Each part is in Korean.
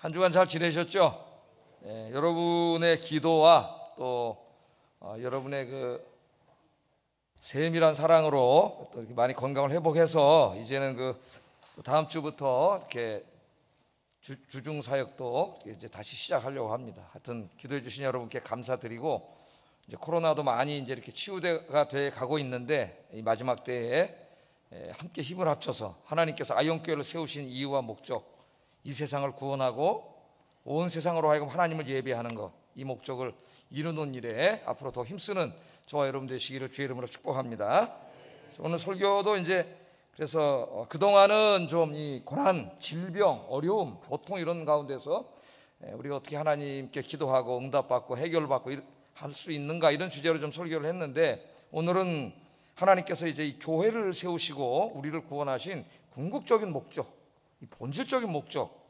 한 주간 잘 지내셨죠? 여러분의 기도와 또 여러분의 그 세밀한 사랑으로 또 이렇게 많이 건강을 회복해서 이제는 그 다음 주부터 이렇게 주중 사역도 이제 다시 시작하려고 합니다. 하여튼 기도해 주신 여러분께 감사드리고, 이제 코로나도 많이 이제 이렇게 치유가 돼 가고 있는데, 이 마지막 때에 함께 힘을 합쳐서 하나님께서 아이온교회를 세우신 이유와 목적, 이 세상을 구원하고 온 세상으로 하여금 하나님을 예배하는 것, 이 목적을 이루는 일에 앞으로 더 힘쓰는 저와 여러분 되시기를 주의 이름으로 축복합니다. 오늘 설교도 이제 그래서 그동안은 좀 이 고난, 질병, 어려움, 고통 이런 가운데서 우리가 어떻게 하나님께 기도하고 응답받고 해결받고 할 수 있는가, 이런 주제로 좀 설교를 했는데, 오늘은 하나님께서 이제 이 교회를 세우시고 우리를 구원하신 궁극적인 목적, 이 본질적인 목적,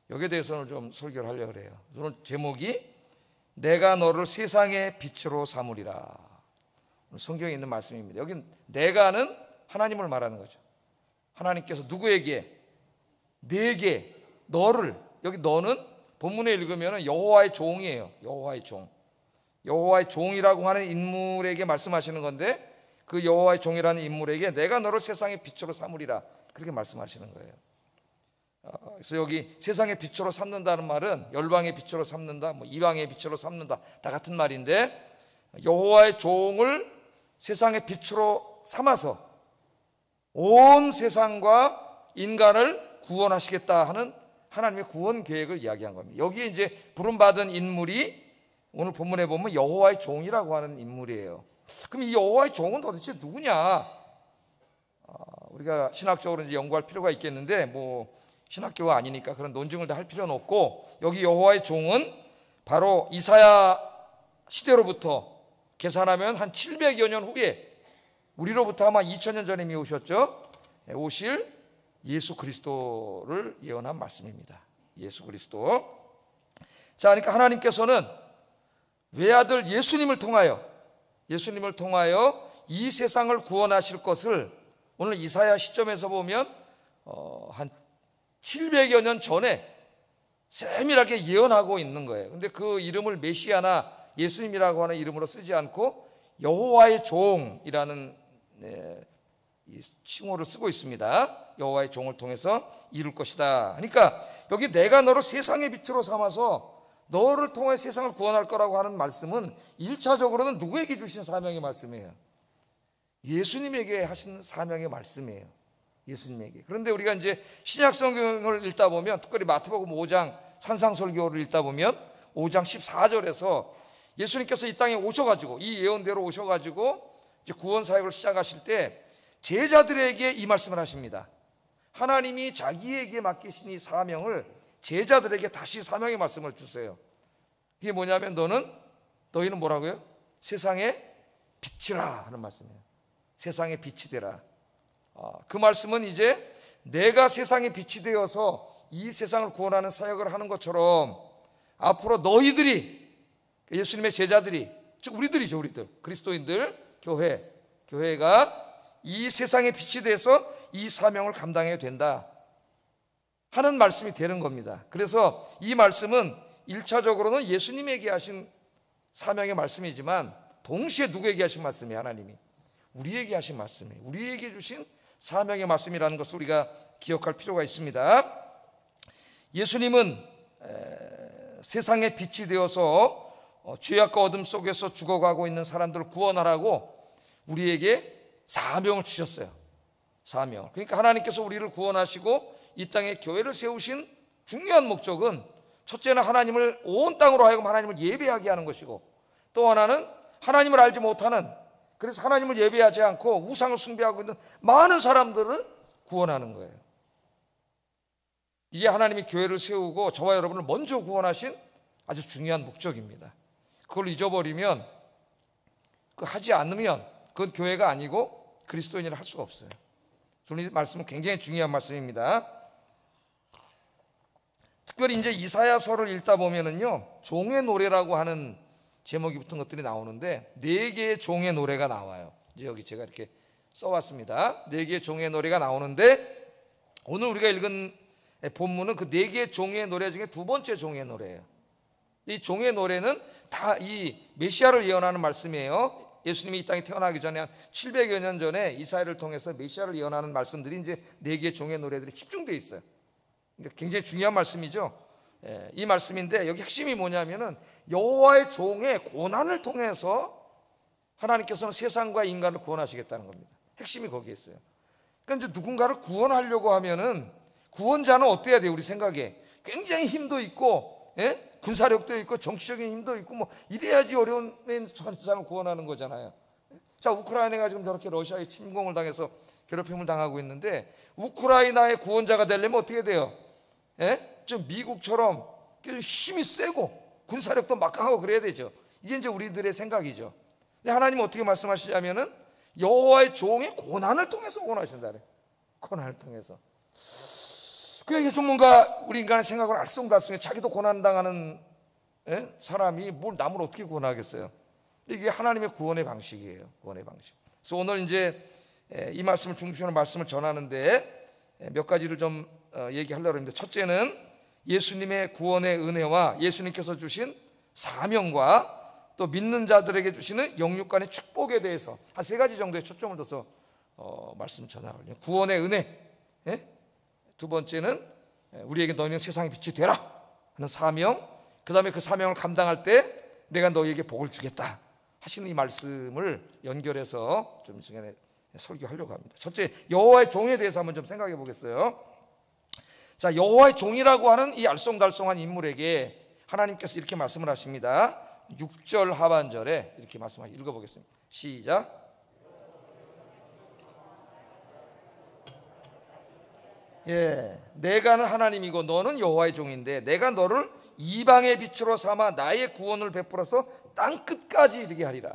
여기에 대해서는 좀 설교를 하려고 해요. 오늘 제목이 내가 너를 세상의 빛으로 삼으리라. 성경에 있는 말씀입니다. 여기 내가는 하나님을 말하는 거죠. 하나님께서 누구에게? 내게, 너를. 여기 너는 본문에 읽으면 여호와의 종이에요. 여호와의 종. 여호와의 종이라고 하는 인물에게 말씀하시는 건데, 그 여호와의 종이라는 인물에게 내가 너를 세상의 빛으로 삼으리라, 그렇게 말씀하시는 거예요. 그래서 여기 세상의 빛으로 삼는다는 말은 열방의 빛으로 삼는다, 뭐 이방의 빛으로 삼는다, 다 같은 말인데, 여호와의 종을 세상의 빛으로 삼아서 온 세상과 인간을 구원하시겠다 하는 하나님의 구원 계획을 이야기한 겁니다. 여기에 이제 부름받은 인물이 오늘 본문에 보면 여호와의 종이라고 하는 인물이에요. 그럼 이 여호와의 종은 도대체 누구냐? 우리가 신학적으로 이제 연구할 필요가 있겠는데, 뭐 신학교가 아니니까 그런 논증을 다 할 필요는 없고, 여기 여호와의 종은 바로 이사야 시대로부터 계산하면 한 700여 년 후에, 우리로부터 아마 2000년 전에 오셨죠? 오실 예수 그리스도를 예언한 말씀입니다. 예수 그리스도. 자, 그러니까 하나님께서는 외아들 예수님을 통하여 이 세상을 구원하실 것을 오늘 이사야 시점에서 보면 한 700여 년 전에 세밀하게 예언하고 있는 거예요. 근데 그 이름을 메시아나 예수님이라고 하는 이름으로 쓰지 않고 여호와의 종이라는 칭호를 쓰고 있습니다. 여호와의 종을 통해서 이룰 것이다. 그러니까 여기 내가 너를 세상의 빛으로 삼아서 너를 통해 세상을 구원할 거라고 하는 말씀은 1차적으로는 누구에게 주신 사명의 말씀이에요? 예수님에게 하신 사명의 말씀이에요. 예수님에게. 그런데 우리가 이제 신약 성경을 읽다 보면, 특별히 마태복음 5장 산상설교를 읽다 보면 5장 14절에서 예수님께서 이 땅에 오셔가지고, 이 예언대로 오셔가지고 이제 구원 사역을 시작하실 때 제자들에게 이 말씀을 하십니다. 하나님이 자기에게 맡기신 이 사명을 제자들에게 다시 사명의 말씀을 주세요. 이게 뭐냐면 너희는 뭐라고요? 세상의 빛이라 하는 말씀이에요. 세상의 빛이 되라. 그 말씀은 이제 내가 세상의 빛이 되어서 이 세상을 구원하는 사역을 하는 것처럼, 앞으로 너희들이, 예수님의 제자들이, 즉 우리들이죠, 우리들 그리스도인들, 교회가 이 세상의 빛이 돼서 이 사명을 감당해야 된다 하는 말씀이 되는 겁니다. 그래서 이 말씀은 1차적으로는 예수님에게 하신 사명의 말씀이지만, 동시에 누구에게 하신 말씀이에요? 하나님이 우리에게 하신 말씀이에요. 우리에게 주신 사명의 말씀이라는 것을 우리가 기억할 필요가 있습니다. 예수님은 세상의 빛이 되어서 죄악과 어둠 속에서 죽어가고 있는 사람들을 구원하라고 우리에게 사명을 주셨어요. 사명. 그러니까 하나님께서 우리를 구원하시고 이 땅에 교회를 세우신 중요한 목적은, 첫째는 하나님을 온 땅으로 하여금 하나님을 예배하게 하는 것이고, 또 하나는 하나님을 알지 못하는, 그래서 하나님을 예배하지 않고 우상을 숭배하고 있는 많은 사람들을 구원하는 거예요. 이게 하나님이 교회를 세우고 저와 여러분을 먼저 구원하신 아주 중요한 목적입니다. 그걸 잊어버리면, 하지 않으면 그건 교회가 아니고 그리스도인이라 할 수가 없어요. 이 말씀은 굉장히 중요한 말씀입니다. 특별히 이제 이사야서를 읽다 보면은요, 종의 노래라고 하는 제목이 붙은 것들이 나오는데, 4개의 종의 노래가 나와요. 이제 여기 제가 이렇게 써왔습니다. 4개의 종의 노래가 나오는데, 오늘 우리가 읽은 본문은 그 네 개의 종의 노래 중에 두 번째 종의 노래예요. 이 종의 노래는 다 이 메시아를 예언하는 말씀이에요. 예수님이 이 땅에 태어나기 전에 한 700여 년 전에 이사야를 통해서 메시아를 예언하는 말씀들이 이제 네 개의 종의 노래들이 집중되어 있어요. 굉장히 중요한 말씀이죠. 이 말씀인데 여기 핵심이 뭐냐면은 여호와의 종의 고난을 통해서 하나님께서는 세상과 인간을 구원하시겠다는 겁니다. 핵심이 거기에 있어요. 그러니까 이제 누군가를 구원하려고 하면은 구원자는 어때야 돼요? 우리 생각에 굉장히 힘도 있고, 군사력도 있고, 정치적인 힘도 있고, 뭐 이래야지 어려운 사람을 구원하는 거잖아요. 자, 우크라이나가 지금 저렇게 러시아에 침공을 당해서 괴롭힘을 당하고 있는데 우크라이나의 구원자가 되려면 어떻게 돼요? 좀 미국처럼 힘이 세고 군사력도 막강하고 그래야 되죠. 이게 이제 우리들의 생각이죠. 근데 하나님은 어떻게 말씀하시냐면은 여호와의 종의 고난을 통해서 구원하신다 그래. 고난을 통해서. 그러니까 이게 좀 뭔가 우리 인간의 생각을 알쏭달쏭해. 자기도 고난당하는 사람이 뭘 남을 어떻게 구원하겠어요? 이게 하나님의 구원의 방식이에요. 구원의 방식. 그래서 오늘 이제 이 말씀을 중심으로 말씀을 전하는데 몇 가지를 좀 얘기하려고 합니다. 첫째는 예수님의 구원의 은혜와 예수님께서 주신 사명과 또 믿는 자들에게 주시는 영육간의 축복에 대해서 한 세 가지 정도의 초점을 둬서 말씀 전하려고요. 구원의 은혜, 두 번째는 우리에게 너희는 세상의 빛이 되라 하는 사명, 그 다음에 그 사명을 감당할 때 내가 너희에게 복을 주겠다 하시는 이 말씀을 연결해서 좀 이 시간에 설교하려고 합니다. 첫째, 여호와의 종에 대해서 한번 좀 생각해 보겠어요. 자, 여호와의 종이라고 하는 이 알쏭달쏭한 인물에게 하나님께서 이렇게 말씀을 하십니다. 6절 하반절에 이렇게 말씀하시 읽어보겠습니다. 시작. 내가는 하나님이고 너는 여호와의 종인데 내가 너를 이방의 빛으로 삼아 나의 구원을 베풀어서 땅 끝까지 이르게 하리라.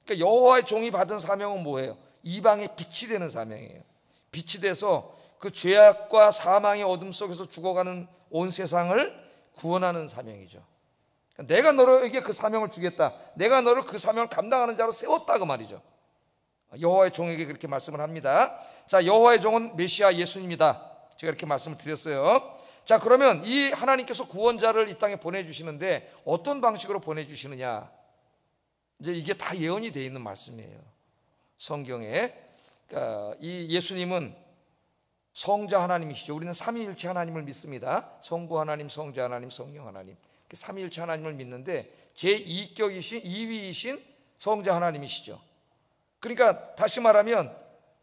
그러니까 여호와의 종이 받은 사명은 뭐예요? 이방의 빛이 되는 사명이에요. 빛이 돼서 그 죄악과 사망의 어둠 속에서 죽어가는 온 세상을 구원하는 사명이죠. 내가 너에게 그 사명을 주겠다. 내가 너를 그 사명을 감당하는 자로 세웠다 그 말이죠. 여호와의 종에게 그렇게 말씀을 합니다. 자, 여호와의 종은 메시아 예수님이다. 제가 이렇게 말씀을 드렸어요. 자, 그러면 이 하나님께서 구원자를 이 땅에 보내주시는데 어떤 방식으로 보내주시느냐? 이제 이게 다 예언이 되어 있는 말씀이에요. 성경에. 그러니까 이 예수님은 성자 하나님이시죠. 우리는 삼위일체 하나님을 믿습니다. 성부 하나님, 성자 하나님, 성령 하나님. 삼위일체 하나님을 믿는데 제2격이신 2위이신 성자 하나님이시죠. 그러니까 다시 말하면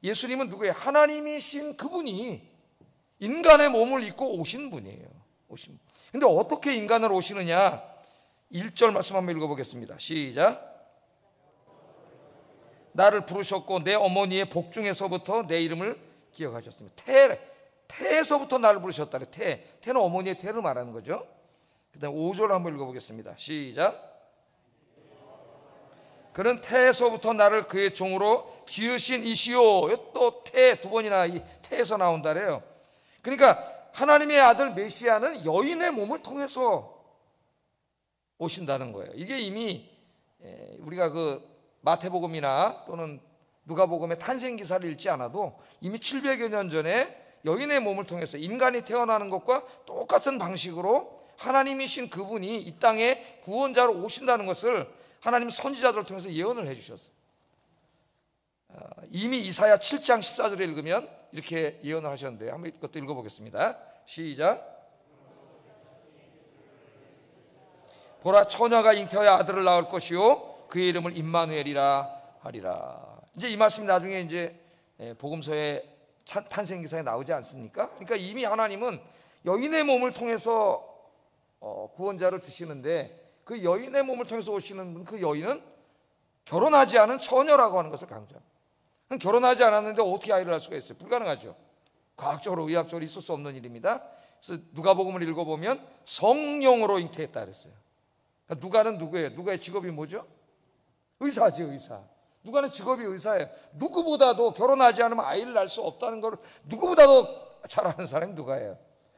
예수님은 누구예요? 하나님이신 그분이 인간의 몸을 입고 오신 분이에요. 근데 어떻게 인간으로 오시느냐? 1절 말씀 한번 읽어보겠습니다. 시작. 나를 부르셨고 내 어머니의 복중에서부터 내 이름을 기억하셨습니다. 태에서부터 나를 부르셨다. 태는 어머니의 태를 말하는 거죠. 그 다음 5절 한번 읽어보겠습니다. 시작. 그는 태에서부터 나를 그의 종으로 지으신 이시오. 또 태 두 번이나 이 태에서 나온다래요. 그러니까 하나님의 아들 메시아는 여인의 몸을 통해서 오신다는 거예요. 이게 이미 우리가 그 마태복음이나 또는 누가복음의 탄생 기사를 읽지 않아도 이미 700여 년 전에 여인의 몸을 통해서 인간이 태어나는 것과 똑같은 방식으로 하나님이신 그분이 이 땅에 구원자로 오신다는 것을 하나님 선지자들을 통해서 예언을 해주셨어요. 이미 이사야 7장 14절에 읽으면 이렇게 예언을 하셨는데 한번 이것도 읽어보겠습니다. 시작. 보라, 처녀가 잉태하여 아들을 낳을 것이요 그의 이름을 임마누엘이라 하리라. 이제 이 말씀이 나중에 이제 복음서의 탄생기사에 나오지 않습니까? 그러니까 이미 하나님은 여인의 몸을 통해서 구원자를 주시는데 그 여인의 몸을 통해서 오시는 그 여인은 결혼하지 않은 처녀라고 하는 것을 강조합니다. 결혼하지 않았는데 어떻게 아이를 낳을 수가 있어요? 불가능하죠. 과학적으로 의학적으로 있을 수 없는 일입니다. 그래서 누가복음을 읽어보면 성령으로 잉태했다 그랬어요. 누가는 누구예요? 누가의 직업이 뭐죠? 의사지, 의사. 누가는 직업이 의사예요. 누구보다도 결혼하지 않으면 아이를 낳을 수 없다는 걸 누구보다도 잘 아는 사람이 누가예요.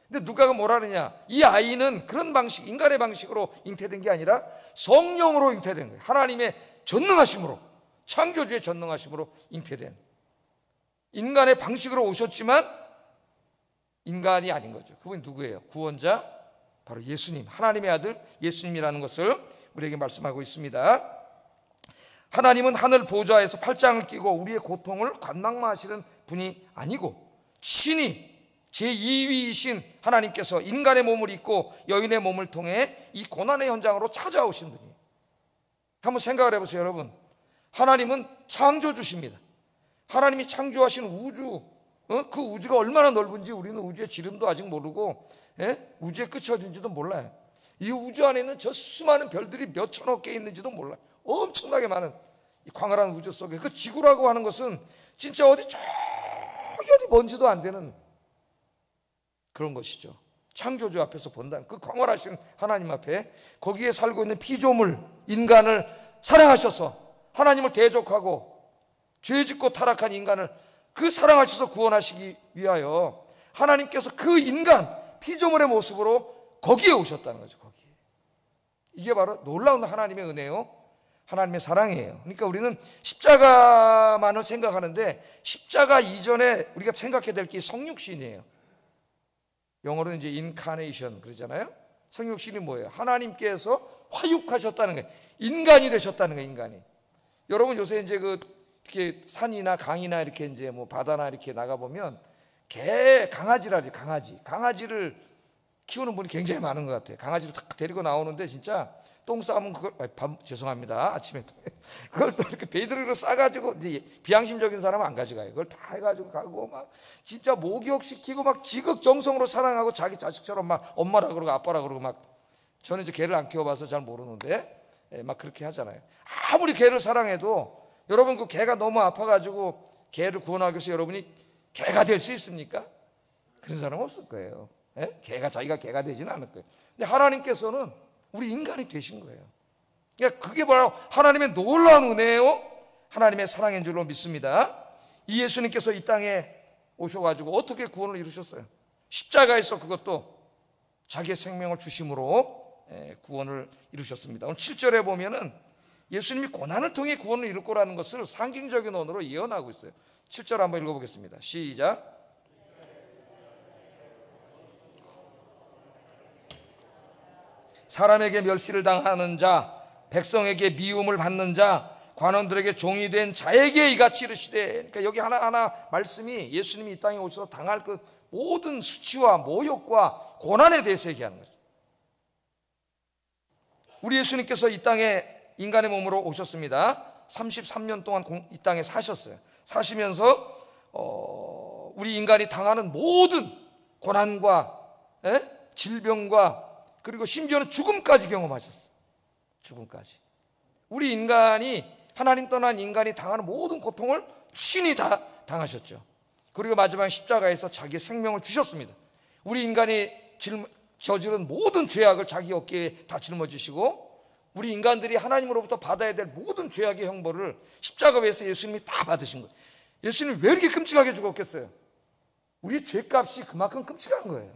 근데 누가가 뭐라느냐? 이 아이는 그런 방식, 인간의 방식으로 잉태된 게 아니라 성령으로 잉태된 거예요. 하나님의 전능하심으로, 창조주의 전능하심으로 잉태된, 인간의 방식으로 오셨지만 인간이 아닌 거죠. 그분이 누구예요? 구원자, 바로 예수님, 하나님의 아들 예수님이라는 것을 우리에게 말씀하고 있습니다. 하나님은 하늘 보좌에서 팔짱을 끼고 우리의 고통을 관망하시는 분이 아니고 친히 제2위이신 하나님께서 인간의 몸을 입고 여인의 몸을 통해 이 고난의 현장으로 찾아오신 분이에요. 한번 생각을 해보세요, 여러분. 하나님은 창조주십니다. 하나님이 창조하신 우주, 그 우주가 얼마나 넓은지 우리는 우주의 지름도 아직 모르고, 우주의 끝이 어딘지도 몰라요. 이 우주 안에 있는 저 수많은 별들이 몇 천억 개 있는지도 몰라요. 엄청나게 많은 이 광활한 우주 속에 그 지구라고 하는 것은 진짜 어디 저기 어디 먼지도 안 되는 그런 것이죠. 창조주 앞에서 본다는 그 광활하신 하나님 앞에 거기에 살고 있는 피조물 인간을 사랑하셔서 하나님을 대적하고 죄짓고 타락한 인간을 그 사랑하셔서 구원하시기 위하여 하나님께서 그 인간 피조물의 모습으로 거기에 오셨다는 거죠. 거기에. 이게 바로 놀라운 하나님의 은혜요, 하나님의 사랑이에요. 그러니까 우리는 십자가만을 생각하는데 십자가 이전에 우리가 생각해야 될 게 성육신이에요. 영어로는 이제 인카네이션 그러잖아요. 성육신이 뭐예요? 하나님께서 화육하셨다는 거예요. 인간이 되셨다는 거예요. 인간이. 여러분 요새 이제 이렇게 산이나 강이나 이렇게 이제 뭐 바다나 이렇게 나가 보면 강아지라지 강아지를 키우는 분이 굉장히 많은 것 같아요. 강아지를 탁 데리고 나오는데 진짜 똥 싸면 그걸 죄송합니다. 아침에 그걸 또 이렇게 베이드로 싸가지고 이제 비양심적인 사람은 안 가져가요. 그걸 다 해가지고 가고 막 진짜 목욕시키고 막 지극정성으로 사랑하고 자기 자식처럼 막 엄마라 그러고 아빠라 그러고 막 저는 이제 개를 안 키워봐서 잘 모르는데 막 그렇게 하잖아요. 아무리 개를 사랑해도 여러분 그 개가 너무 아파가지고 개를 구원하기 위해서 여러분이 개가 될 수 있습니까? 그런 사람은 없을 거예요. 자기가 개가 되지는 않을 거예요. 근데 하나님께서는 우리 인간이 되신 거예요. 그러니까 그게 바로 하나님의 놀라운 은혜요, 하나님의 사랑인 줄로 믿습니다. 이 예수님께서 이 땅에 오셔가지고 어떻게 구원을 이루셨어요? 십자가에서 그것도 자기의 생명을 주심으로 구원을 이루셨습니다. 오늘 7절에 보면은 예수님이 고난을 통해 구원을 이룰 거라는 것을 상징적인 언어로 예언하고 있어요. 7절 한번 읽어보겠습니다. 시작. 사람에게 멸시를 당하는 자, 백성에게 미움을 받는 자, 관원들에게 종이 된 자에게 이같이 이르시되. 그러니까 여기 하나하나 말씀이 예수님이 이 땅에 오셔서 당할 그 모든 수치와 모욕과 고난에 대해서 얘기하는 거죠. 우리 예수님께서 이 땅에 인간의 몸으로 오셨습니다. 33년 동안 이 땅에 사셨어요. 사시면서 우리 인간이 당하는 모든 고난과 질병과 그리고 심지어는 죽음까지 경험하셨어요. 죽음까지. 우리 인간이, 하나님 떠난 인간이 당하는 모든 고통을 친히 다 당하셨죠. 그리고 마지막 십자가에서 자기의 생명을 주셨습니다. 우리 인간이 저지른 모든 죄악을 자기 어깨에 다 짊어지시고 우리 인간들이 하나님으로부터 받아야 될 모든 죄악의 형벌을 십자가에서 예수님이 다 받으신 거예요. 예수님이 왜 이렇게 끔찍하게 죽었겠어요? 우리의 죄값이 그만큼 끔찍한 거예요.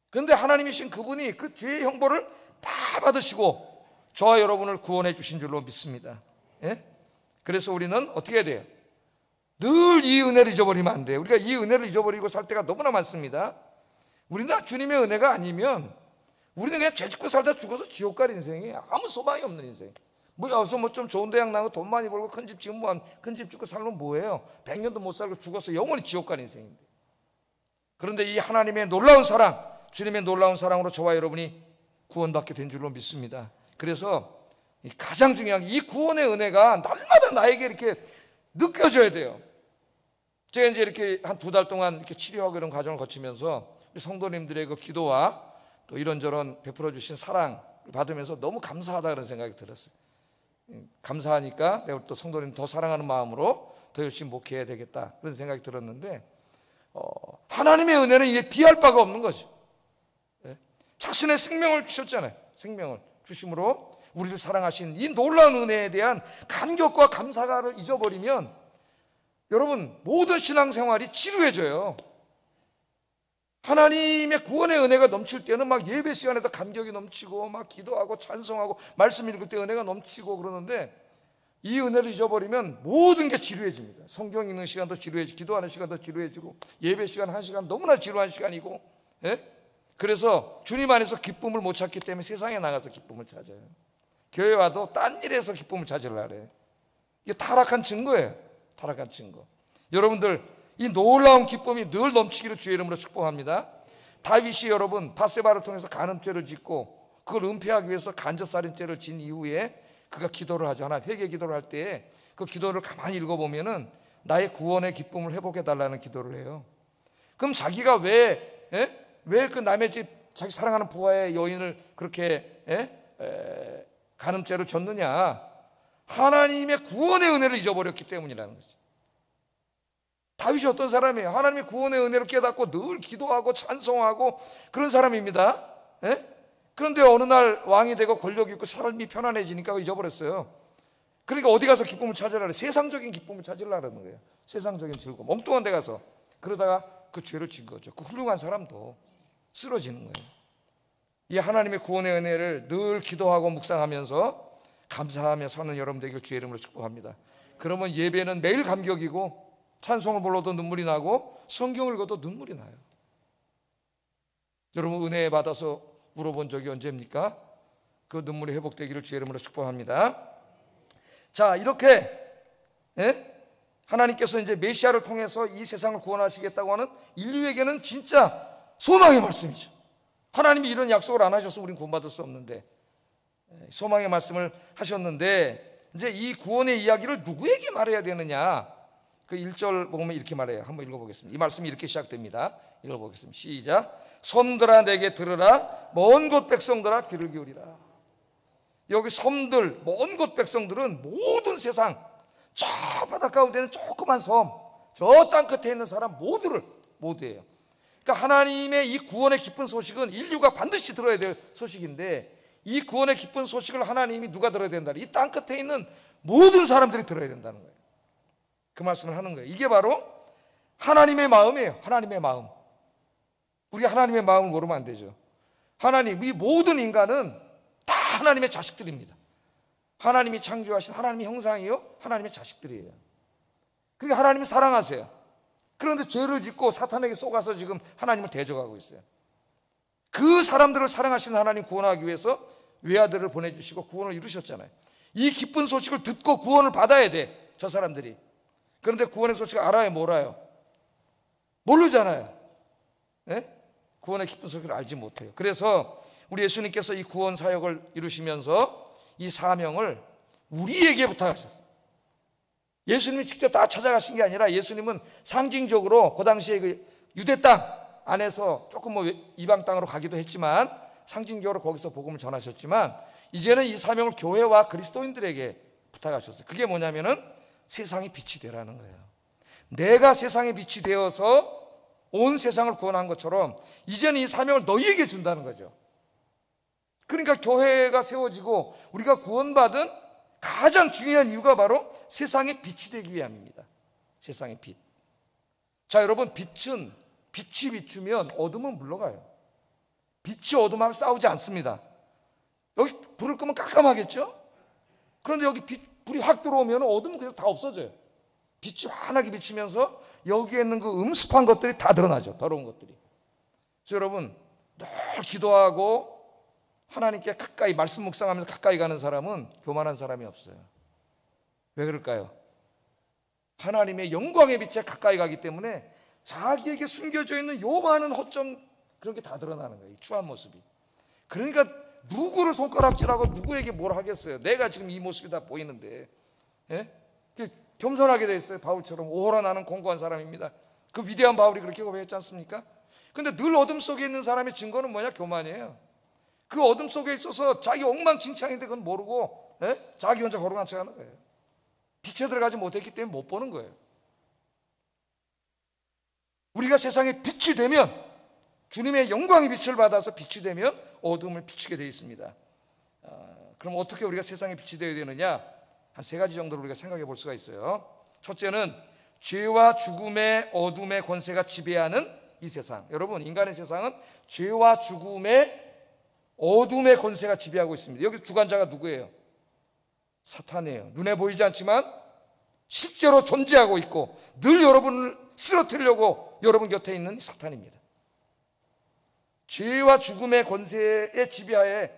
그런데 하나님이신 그분이 그 죄의 형벌을 다 받으시고 저와 여러분을 구원해 주신 줄로 믿습니다. 그래서 우리는 어떻게 해야 돼요? 늘 이 은혜를 잊어버리면 안 돼요. 우리가 이 은혜를 잊어버리고 살 때가 너무나 많습니다. 우리는 주님의 은혜가 아니면 우리는 그냥 죄짓고 살다 죽어서 지옥 갈 인생이에요. 아무 소망이 없는 인생. 뭐 여기서 뭐 좀 좋은 대학 나고 돈 많이 벌고 큰 집 지으면 큰 집 짓고 살면 뭐예요? 100년도 못 살고 죽어서 영원히 지옥 갈 인생인데. 그런데 이 하나님의 놀라운 사랑, 주님의 놀라운 사랑으로 저와 여러분이 구원받게 된 줄로 믿습니다. 그래서 가장 중요한 게 이 구원의 은혜가 날마다 나에게 이렇게 느껴져야 돼요. 제가 이제 이렇게 한 2달 동안 이렇게 치료하고 이런 과정을 거치면서 우리 성도님들의 그 기도와 또 이런저런 베풀어 주신 사랑을 받으면서 너무 감사하다 그런 생각이 들었어요. 감사하니까 내가 또 성도님 더 사랑하는 마음으로 더 열심히 목회해야 되겠다 그런 생각이 들었는데 하나님의 은혜는 이게 비할 바가 없는 거죠. 자신의 생명을 주셨잖아요. 생명을 주심으로 우리를 사랑하신 이 놀라운 은혜에 대한 감격과 감사를 잊어버리면 여러분 모든 신앙생활이 지루해져요. 하나님의 구원의 은혜가 넘칠 때는 막 예배 시간에도 감격이 넘치고 막 기도하고 찬송하고 말씀 읽을 때 은혜가 넘치고 그러는데 이 은혜를 잊어버리면 모든 게 지루해집니다. 성경 읽는 시간도 지루해지고, 기도하는 시간도 지루해지고, 예배 시간 한 시간 너무나 지루한 시간이고, 예? 그래서 주님 안에서 기쁨을 못 찾기 때문에 세상에 나가서 기쁨을 찾아요. 교회 와도 딴 일에서 기쁨을 찾으려고 해요. 이게 타락한 증거예요. 타락한 증거. 여러분들, 이 놀라운 기쁨이 늘 넘치기를 주의 이름으로 축복합니다. 다윗이 여러분 밧세바를 통해서 간음죄를 짓고 그걸 은폐하기 위해서 간접살인죄를 진 이후에 그가 기도를 하죠. 하나님 회개 기도를 할 때 그 기도를 가만히 읽어보면은 나의 구원의 기쁨을 회복해달라는 기도를 해요. 그럼 자기가 왜 그 남의 집 자기 사랑하는 부하의 여인을 그렇게 간음죄를 졌느냐? 하나님의 구원의 은혜를 잊어버렸기 때문이라는 거죠. 다윗이 어떤 사람이에요? 하나님의 구원의 은혜를 깨닫고 늘 기도하고 찬송하고 그런 사람입니다. 그런데 어느 날 왕이 되고 권력이 있고 삶이 편안해지니까 잊어버렸어요. 그러니까 어디 가서 기쁨을 찾으라 그래. 세상적인 기쁨을 찾으려는 거예요. 세상적인 즐거움, 엉뚱한 데 가서. 그러다가 그 죄를 진 거죠. 그 훌륭한 사람도 쓰러지는 거예요. 이 하나님의 구원의 은혜를 늘 기도하고 묵상하면서 감사하며 사는 여러분 되기를 주의 이름으로 축복합니다. 그러면 예배는 매일 감격이고, 찬송을 불러도 눈물이 나고, 성경을 읽어도 눈물이 나요. 여러분 은혜 받아서 울어본 적이 언제입니까? 그 눈물이 회복되기를 주의 이름으로 축복합니다. 자, 이렇게 하나님께서 이제 메시아를 통해서 이 세상을 구원하시겠다고 하는 인류에게는 진짜 소망의 말씀이죠. 하나님이 이런 약속을 안 하셨으면 우리는 구원받을 수 없는데, 소망의 말씀을 하셨는데, 이제 이 구원의 이야기를 누구에게 말해야 되느냐? 그 1절 보면 이렇게 말해요. 한번 읽어보겠습니다. 이 말씀이 이렇게 시작됩니다. 읽어보겠습니다. 시작. 섬들아 내게 들으라. 먼 곳 백성들아 귀를 기울이라. 여기 섬들, 먼 곳 백성들은 모든 세상, 저 바닷가 가운데 있는 조그만 섬, 저 땅 끝에 있는 사람 모두예요. 그러니까 하나님의 이 구원의 기쁜 소식은 인류가 반드시 들어야 될 소식인데, 이 구원의 기쁜 소식을 하나님이 누가 들어야 된다? 이 땅 끝에 있는 모든 사람들이 들어야 된다는 거예요. 그 말씀을 하는 거예요. 이게 바로 하나님의 마음이에요. 하나님의 마음. 우리가 하나님의 마음을 모르면 안 되죠. 하나님, 이 모든 인간은 다 하나님의 자식들입니다. 하나님이 창조하신 하나님의 형상이요, 하나님의 자식들이에요. 그러니까 하나님이 사랑하세요. 그런데 죄를 짓고 사탄에게 속아서 지금 하나님을 대적하고 있어요. 그 사람들을 사랑하시는 하나님 구원하기 위해서 외아들을 보내주시고 구원을 이루셨잖아요. 이 기쁜 소식을 듣고 구원을 받아야 돼, 저 사람들이. 그런데 구원의 소식을 알아요, 몰라요? 모르잖아요. 구원의 기쁜 소식을 알지 못해요. 그래서 우리 예수님께서 이 구원 사역을 이루시면서 이 사명을 우리에게 부탁하셨어요. 예수님이 직접 다 찾아가신 게 아니라, 예수님은 상징적으로 그 당시에 그 유대 땅 안에서 조금 이방 땅으로 가기도 했지만, 상징적으로 거기서 복음을 전하셨지만, 이제는 이 사명을 교회와 그리스도인들에게 부탁하셨어요. 그게 뭐냐면은 세상의 빛이 되라는 거예요. 내가 세상의 빛이 되어서 온 세상을 구원한 것처럼 이제는 이 사명을 너희에게 준다는 거죠. 그러니까 교회가 세워지고 우리가 구원받은 가장 중요한 이유가 바로 세상의 빛이 되기 위함입니다. 세상의 빛. 자, 여러분, 빛이 비추면 어둠은 물러가요. 빛이 어둠하고 싸우지 않습니다. 여기 불을 끄면 깜깜하겠죠? 그런데 여기 불이 확 들어오면 어둠은 그냥 다 없어져요. 빛이 환하게 비치면서 여기에 있는 그 음습한 것들이 다 드러나죠. 더러운 것들이. 그래서 여러분, 늘 기도하고 하나님께 가까이 말씀 묵상하면서 가까이 가는 사람은 교만한 사람이 없어요. 왜 그럴까요? 하나님의 영광의 빛에 가까이 가기 때문에 자기에게 숨겨져 있는 요만한 허점, 그런 게 다 드러나는 거예요. 이 추한 모습이. 그러니까 누구를 손가락질하고 누구에게 뭘 하겠어요? 내가 지금 이 모습이 다 보이는데. 겸손하게 돼 있어요. 바울처럼. 오호라 나는 공고한 사람입니다. 그 위대한 바울이 그렇게 고백했지 않습니까? 근데 늘 어둠 속에 있는 사람의 증거는 뭐냐? 교만이에요. 그 어둠 속에 있어서 자기 엉망진창인데 그건 모르고 자기 혼자 걸어간 척 하는 거예요. 빛에 들어가지 못했기 때문에 못 보는 거예요. 우리가 세상에 빛이 되면, 주님의 영광의 빛을 받아서 빛이 되면 어둠을 비추게 되어 있습니다. 그럼 어떻게 우리가 세상에 빛이 되어야 되느냐? 한 3가지 정도로 우리가 생각해 볼 수가 있어요. 첫째는 죄와 죽음의 어둠의 권세가 지배하는 이 세상. 여러분, 인간의 세상은 죄와 죽음의 어둠의 권세가 지배하고 있습니다. 여기 주관자가 누구예요? 사탄이에요. 눈에 보이지 않지만 실제로 존재하고 있고 늘 여러분을 쓰러뜨리려고 여러분 곁에 있는 사탄입니다. 죄와 죽음의 권세의 지배하에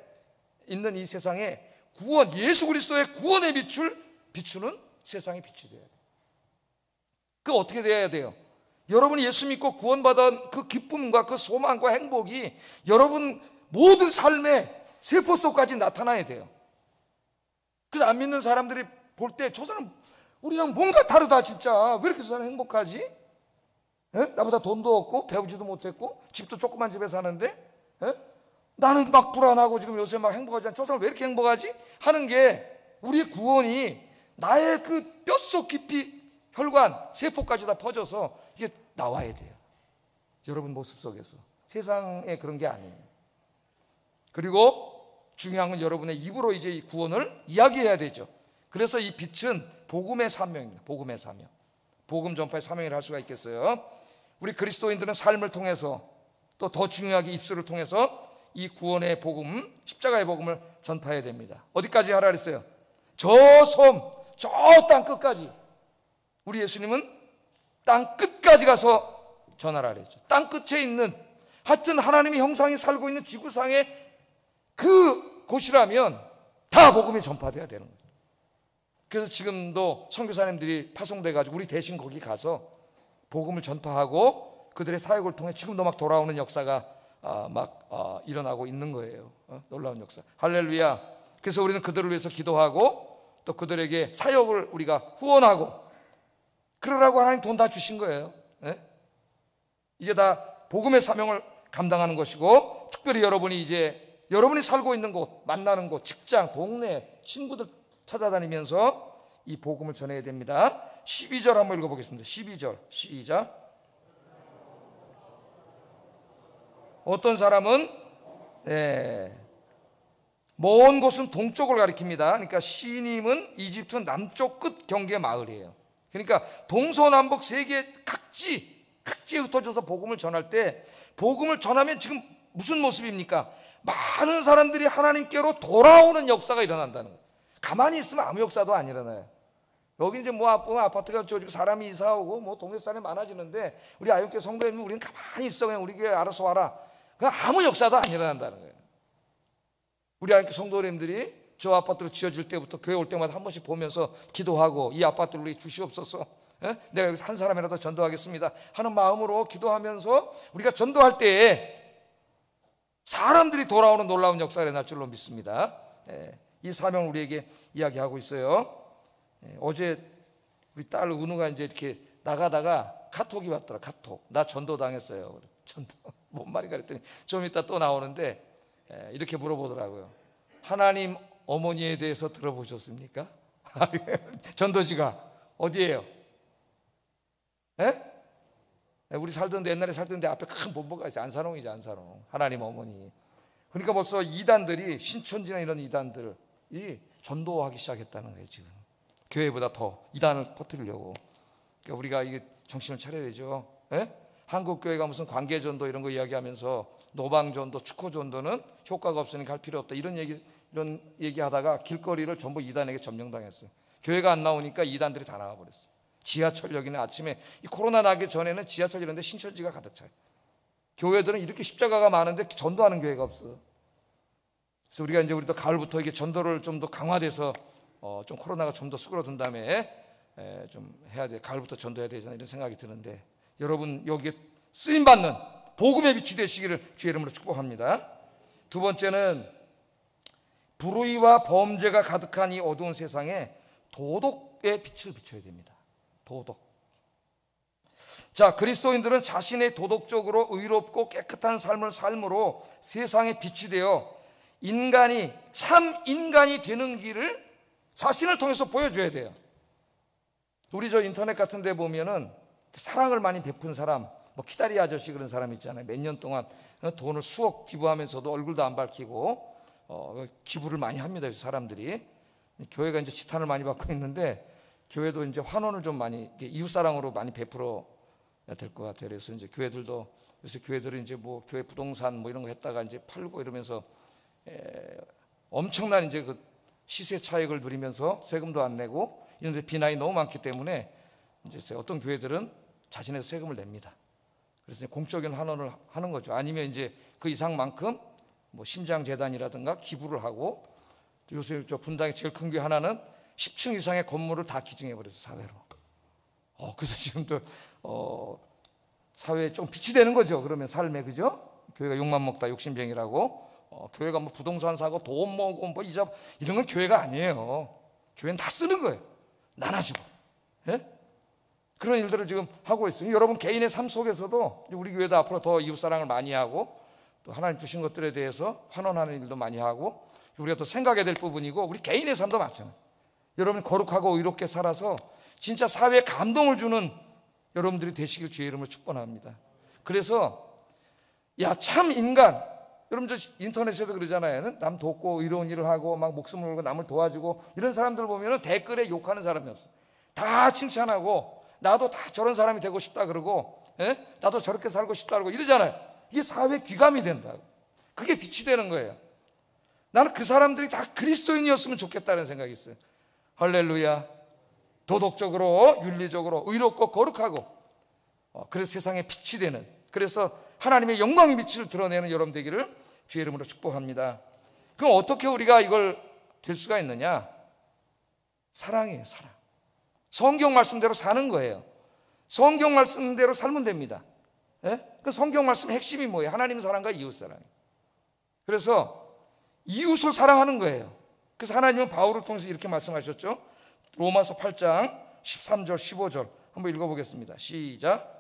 있는 이 세상에 구원, 예수 그리스도의 구원의 빛을 비추는 세상의 빛이 돼야 돼요. 그 어떻게 돼야 돼요? 여러분이 예수 믿고 구원받은 그 기쁨과 그 소망과 행복이 여러분 모든 삶의 세포 속까지 나타나야 돼요. 그래서 안 믿는 사람들이 볼 때 저 사람 우리랑 뭔가 다르다, 진짜 왜 이렇게 저 사람 행복하지? 에? 나보다 돈도 없고 배우지도 못했고 집도 조그만 집에 사는데 에? 나는 막 불안하고 지금 요새 막 행복하지 않아. 저 사람 왜 이렇게 행복하지? 하는 게 우리의 구원이 나의 그 뼛속 깊이 혈관, 세포까지 다 퍼져서 이게 나와야 돼요. 여러분 모습 속에서. 세상에 그런 게 아니에요. 그리고 중요한 건 여러분의 입으로 이제 이 구원을 이야기해야 되죠. 그래서 이 빛은 복음의 사명입니다. 복음의 사명. 복음 전파의 사명이라 할 수가 있겠어요. 우리 그리스도인들은 삶을 통해서 또 더 중요하게 입술을 통해서 이 구원의 복음, 십자가의 복음을 전파해야 됩니다. 어디까지 하라 그랬어요? 저 섬, 저 땅 끝까지. 우리 예수님은 땅 끝까지 가서 전하라 그랬죠. 땅 끝에 있는, 하여튼 하나님의 형상이 살고 있는 지구상의 그 곳이라면 다 복음이 전파돼야 되는 거예요. 그래서 지금도 선교사님들이 파송돼 가지고 우리 대신 거기 가서 복음을 전파하고 그들의 사역을 통해 지금도 막 돌아오는 역사가 일어나고 있는 거예요. 놀라운 역사. 할렐루야. 그래서 우리는 그들을 위해서 기도하고 또 그들에게 사역을 우리가 후원하고 그러라고 하나님 돈 다 주신 거예요. 이게 다 복음의 사명을 감당하는 것이고, 특별히 여러분이 이제 여러분이 살고 있는 곳, 만나는 곳, 직장, 동네, 친구들 찾아다니면서 이 복음을 전해야 됩니다. 12절 한번 읽어보겠습니다. 12절 시작. 어떤 사람은 먼 곳은 동쪽을 가리킵니다. 그러니까 시님은 이집트 남쪽 끝 경계 마을이에요. 그러니까 동서남북 세계 각지에 흩어져서 복음을 전할 때, 복음을 전하면 지금 무슨 모습입니까? 많은 사람들이 하나님께로 돌아오는 역사가 일어난다는 거예요. 가만히 있으면 아무 역사도 안 일어나요. 여기 이제 아파트가 지어지고 사람이 이사 오고 동네 사람이 많아지는데, 우리 아육교 성도님 우리는 가만히 있어, 그냥 우리 교회 알아서 와라. 그냥 아무 역사도 안 일어난다는 거예요. 우리 아육교 성도님들이 저 아파트로 지어질 때부터 교회 올 때마다 한 번씩 보면서 기도하고, 이 아파트를 우리 주시옵소서, 내가 여기서 한 사람이라도 전도하겠습니다 하는 마음으로 기도하면서 우리가 전도할 때에 사람들이 돌아오는 놀라운 역사가 일어날 줄로 믿습니다. 이 사명을 우리에게 이야기하고 있어요. 어제 우리 딸 은우가 이제 이렇게 나가다가 카톡이 왔더라. 카톡. 나 전도당했어요. 전도 뭔 말인가 그랬더니 좀 이따 또 나오는데 이렇게 물어보더라고요. 하나님 어머니에 대해서 들어보셨습니까? 전도지가 어디예요? 우리 옛날에 살던 데 앞에 큰 본보가 있어요. 안산홍이지, 안산홍. 하나님 어머니. 그러니까 벌써 이단들이, 신천지나 이런 이단들이 전도하기 시작했다는 거예요. 지금 교회보다 더 이단을 퍼뜨리려고. 그러니까 우리가 이게 정신을 차려야 되죠. 한국 교회가 무슨 관계전도 이런 거 이야기하면서 노방전도, 축호전도는 효과가 없으니까 할 필요 없다, 이런 얘기하다가 길거리를 전부 이단에게 점령당했어요. 교회가 안 나오니까 이단들이 다 나와버렸어요. 지하철역이나 아침에, 이 코로나 나기 전에는 지하철 이런 데 신천지가 가득 차요. 교회들은 이렇게 십자가가 많은데 전도하는 교회가 없어. 그래서 우리도 가을부터 이게 전도를 좀 더 강화돼서 좀 코로나가 좀 더 수그러든 다음에 좀 해야 돼. 가을부터 전도해야 되잖아, 이런 생각이 드는데, 여러분 여기에 쓰임 받는 복음의 빛이 되시기를 주의 이름으로 축복합니다. 두 번째는 불의와 범죄가 가득한 이 어두운 세상에 도덕의 빛을 비춰야 됩니다. 도덕. 자, 그리스도인들은 자신의 도덕적으로 의롭고 깨끗한 삶을 삶으로 세상에 빛이 되어 인간이 참 인간이 되는 길을 자신을 통해서 보여줘야 돼요. 우리 저 인터넷 같은 데 보면은 사랑을 많이 베푼 사람, 키다리 아저씨 그런 사람 있잖아요. 몇 년 동안 돈을 수억 기부하면서도 얼굴도 안 밝히고 기부를 많이 합니다. 사람들이. 교회가 이제 지탄을 많이 받고 있는데, 교회도 이제 환원을 좀 많이 이웃사랑으로 많이 베풀어야 될 것 같아요. 그래서 이제 교회들도, 요새 교회들은 이제 교회 부동산 이런 거 했다가 이제 팔고 이러면서 엄청난 이제 그 시세 차익을 누리면서 세금도 안 내고 이런데 비난이 너무 많기 때문에 이제 어떤 교회들은 자신의 세금을 냅니다. 그래서 공적인 환원을 하는 거죠. 아니면 이제 그 이상만큼 뭐 심장재단이라든가 기부를 하고, 요새 저 분당에 제일 큰 교회 하나는 10층 이상의 건물을 다 기증해 버렸어요, 사회로. 그래서 지금도 사회에 좀 빛이 되는 거죠. 그러면 삶에, 그죠? 교회가 욕만 먹다 욕심쟁이라고. 교회가 뭐 부동산 사고 돈 모으고 뭐 이자 이런 건 교회가 아니에요. 교회는 다 쓰는 거예요. 나눠주고. 예? 그런 일들을 지금 하고 있어요. 여러분 개인의 삶 속에서도 우리 교회도 앞으로 더 이웃사랑을 많이 하고, 또 하나님 주신 것들에 대해서 환원하는 일도 많이 하고, 우리가 또 생각해야 될 부분이고, 우리 개인의 삶도 마찬가지예요. 여러분 거룩하고 의롭게 살아서 진짜 사회에 감동을 주는 여러분들이 되시길 주의 이름으로 축원합니다. 그래서 참 인간, 여러분 저 인터넷에도 그러잖아요. 남 돕고 의로운 일을 하고 막 목숨을 걸고 남을 도와주고 이런 사람들 보면 댓글에 욕하는 사람이 없어요. 다 칭찬하고 나도 다 저런 사람이 되고 싶다 그러고, 나도 저렇게 살고 싶다 그러고 이러잖아요. 이게 사회 귀감이 된다고. 그게 빛이 되는 거예요. 나는 그 사람들이 다 그리스도인이었으면 좋겠다는 생각이 있어요. 할렐루야. 도덕적으로 윤리적으로 의롭고 거룩하고, 그래서 세상에 빛이 되는, 그래서 하나님의 영광의 빛을 드러내는 여러분 되기를 주의 이름으로 축복합니다. 그럼 어떻게 우리가 이걸 될 수가 있느냐? 사랑이에요, 사랑. 성경 말씀대로 사는 거예요. 성경 말씀대로 살면 됩니다. 그 성경 말씀의 핵심이 뭐예요? 하나님 사랑과 이웃 사랑. 그래서 이웃을 사랑하는 거예요. 그래서 하나님은 바울을 통해서 이렇게 말씀하셨죠. 로마서 8장 13절 15절 한번 읽어보겠습니다. 시작.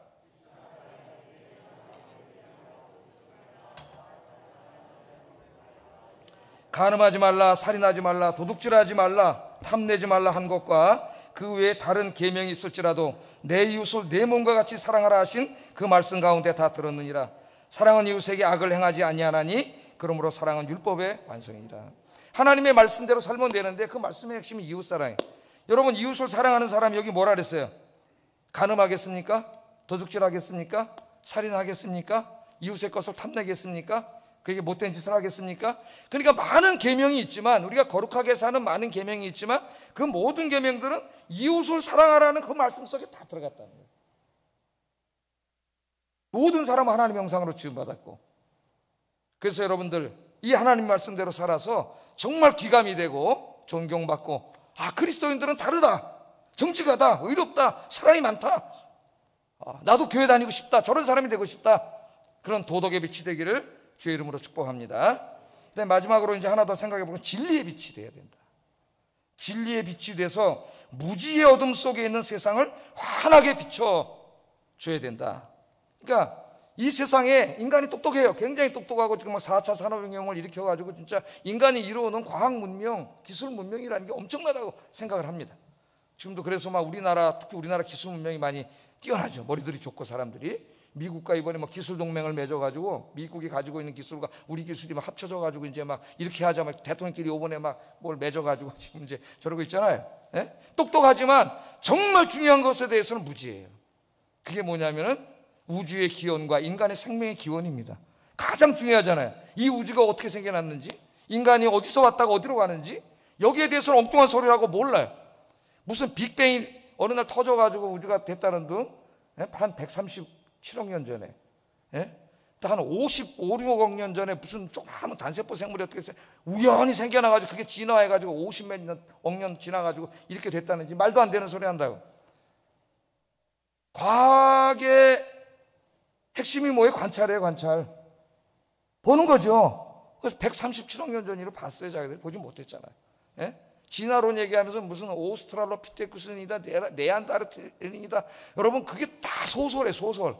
간음하지 말라, 살인하지 말라, 도둑질하지 말라, 탐내지 말라 한 것과 그 외에 다른 계명이 있을지라도 내 이웃을 내 몸과 같이 사랑하라 하신 그 말씀 가운데 다 들었느니라. 사랑은 이웃에게 악을 행하지 아니하나니 그러므로 사랑은 율법의 완성이라. 하나님의 말씀대로 살면 되는데 그 말씀의 핵심이 이웃사랑이에요. 여러분 이웃을 사랑하는 사람이 여기 뭐라 그랬어요? 간음하겠습니까? 도둑질하겠습니까? 살인하겠습니까? 이웃의 것을 탐내겠습니까? 그게 못된 짓을 하겠습니까? 그러니까 많은 계명이 있지만, 우리가 거룩하게 사는 많은 계명이 있지만 그 모든 계명들은 이웃을 사랑하라는 그 말씀 속에 다 들어갔다는 거예요. 모든 사람은 하나님의 형상으로 지음받았고, 그래서 여러분들 이 하나님 말씀대로 살아서 정말 귀감이 되고 존경받고, 그리스도인들은 다르다, 정직하다, 의롭다, 사랑이 많다, 나도 교회 다니고 싶다, 저런 사람이 되고 싶다, 그런 도덕의 빛이 되기를 주의 이름으로 축복합니다. 근데 마지막으로 이제 하나 더 생각해 보면 진리의 빛이 되어야 된다. 진리의 빛이 돼서 무지의 어둠 속에 있는 세상을 환하게 비춰줘야 된다. 그러니까 이 세상에 인간이 똑똑해요. 굉장히 똑똑하고 지금 4차 산업혁명을 일으켜가지고 진짜 인간이 이루어놓은 과학 문명, 기술 문명이라는 게 엄청나다고 생각을 합니다. 지금도 그래서 막 우리나라, 특히 우리나라 기술 문명이 많이 뛰어나죠. 머리들이 좋고 사람들이. 미국과 이번에 막 기술 동맹을 맺어가지고 미국이 가지고 있는 기술과 우리 기술이 막 합쳐져가지고 이제 막 이렇게 하자, 막 대통령끼리 이번에 막 뭘 맺어가지고 지금 이제 저러고 있잖아요. 똑똑하지만 정말 중요한 것에 대해서는 무지해요. 그게 뭐냐면은 우주의 기원과 인간의 생명의 기원입니다. 가장 중요하잖아요. 이 우주가 어떻게 생겨났는지, 인간이 어디서 왔다가 어디로 가는지, 여기에 대해서는 엉뚱한 소리를 하고 몰라요. 무슨 빅뱅이 어느 날 터져가지고 우주가 됐다는 둥, 한 137억 년 전에, 한 55, 6억 년 전에 무슨 조그마한 단세포 생물이 어떻게 우연히 생겨나가지고 그게 진화해가지고 50몇 억 년 지나가지고 이렇게 됐다는지 말도 안 되는 소리 한다고. 과학의 핵심이 뭐예요? 관찰이에요, 관찰. 보는 거죠. 그래서 137억 년 전으로 봤어요. 자기들이 보지 못했잖아요. 진화론 얘기하면서 무슨 오스트랄로피테쿠스이다, 네안데르탈인이다. 여러분 그게 다 소설이에요, 소설.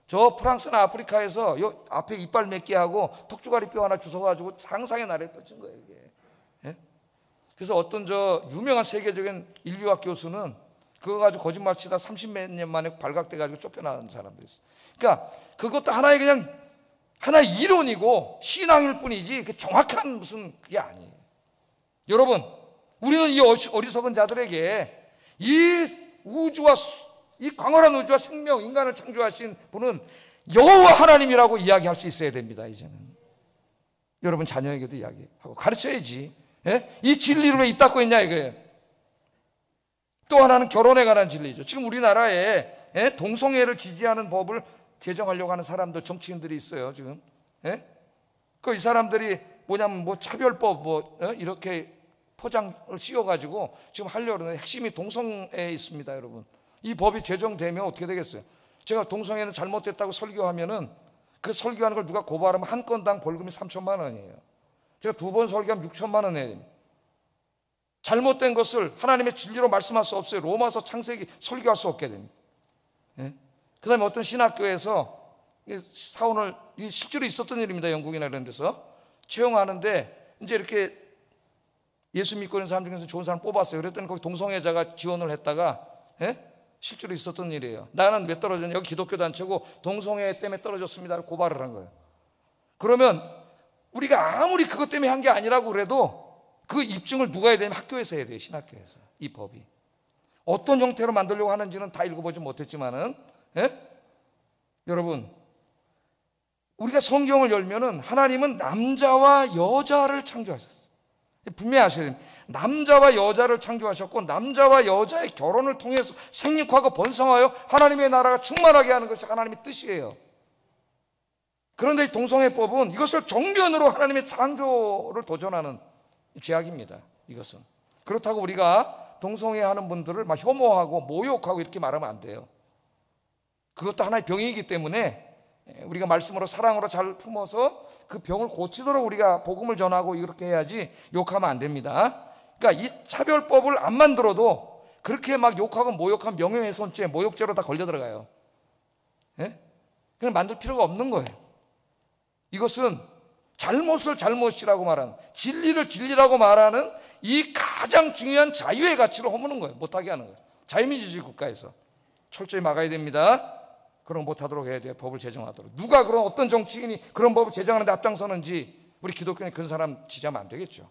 저 프랑스나 아프리카에서 요 앞에 이빨 몇 개 하고 턱주가리 뼈 하나 주워가지고 상상의 나래를 뻗친 거예요, 이게. 그래서 어떤 저 유명한 세계적인 인류학 교수는 그거 가지고 거짓말 치다 30몇 년 만에 발각돼가지고 쫓겨나는 사람도 있어요. 그러니까 그것도 하나의 그냥 하나의 이론이고 신앙일 뿐이지 그 정확한 무슨 그게 아니에요. 여러분, 우리는 이 어리석은 자들에게 이 우주와 이 광활한 우주와 생명, 인간을 창조하신 분은 여호와 하나님이라고 이야기할 수 있어야 됩니다. 이제는 여러분 자녀에게도 이야기하고 가르쳐야지. 예? 이 진리를 왜 입 닫고 있냐 이거예요. 또 하나는 결혼에 관한 진리죠. 지금 우리나라에 동성애를 지지하는 법을 제정하려고 하는 사람들, 정치인들이 있어요 지금. 이 사람들이 뭐냐면 뭐 차별법 이렇게 포장을 씌워가지고 지금 하려고 하는 핵심이 동성애에 있습니다, 여러분. 이 법이 제정되면 어떻게 되겠어요? 제가 동성애는 잘못됐다고 설교하면은 그 설교하는 걸 누가 고발하면 한 건당 벌금이 3천만 원이에요. 제가 2번 설교하면 6천만 원 내야 됩니다. 잘못된 것을 하나님의 진리로 말씀할 수 없어요. 로마서 창세기 설교할 수 없게 됩니다. 그 다음에 어떤 신학교에서 사원을, 이게 실제로 있었던 일입니다. 영국이나 이런 데서 채용하는데 이제 이렇게 예수 믿고 있는 사람 중에서 좋은 사람 뽑았어요. 그랬더니 거기 동성애자가 지원을 했다가 실제로 있었던 일이에요. 나는 왜 떨어졌냐? 여기 기독교 단체고 동성애 때문에 떨어졌습니다. 고발을 한 거예요. 그러면 우리가 아무리 그것 때문에 한 게 아니라고 그래도 그 입증을 누가 해야 되냐면 학교에서 해야 돼요. 신학교에서. 이 법이 어떤 형태로 만들려고 하는지는 다 읽어보지 못했지만은 여러분, 우리가 성경을 열면은 하나님은 남자와 여자를 창조하셨어요. 분명히 아셔야 됩니다. 남자와 여자를 창조하셨고 남자와 여자의 결혼을 통해서 생육하고 번성하여 하나님의 나라가 충만하게 하는 것이 하나님의 뜻이에요. 그런데 이 동성애법은 이것을 정면으로 하나님의 창조를 도전하는 죄악입니다. 이것은. 그렇다고 우리가 동성애 하는 분들을 막 혐오하고 모욕하고 이렇게 말하면 안 돼요. 그것도 하나의 병이기 때문에 우리가 말씀으로 사랑으로 잘 품어서 그 병을 고치도록 우리가 복음을 전하고 이렇게 해야지 욕하면 안 됩니다. 그러니까 이 차별법을 안 만들어도 그렇게 막 욕하고 모욕한 명예훼손죄, 모욕죄로 다 걸려 들어가요. 그냥 만들 필요가 없는 거예요. 이것은 잘못을 잘못이라고 말하는, 진리를 진리라고 말하는 이 가장 중요한 자유의 가치를 허무는 거예요. 못하게 하는 거예요. 자유민주주의 국가에서 철저히 막아야 됩니다. 그럼 못하도록 해야 돼요. 법을 제정하도록. 누가 그런 어떤 정치인이 그런 법을 제정하는데 앞장서는지 우리 기독교는 그런 사람 지지하면 안 되겠죠.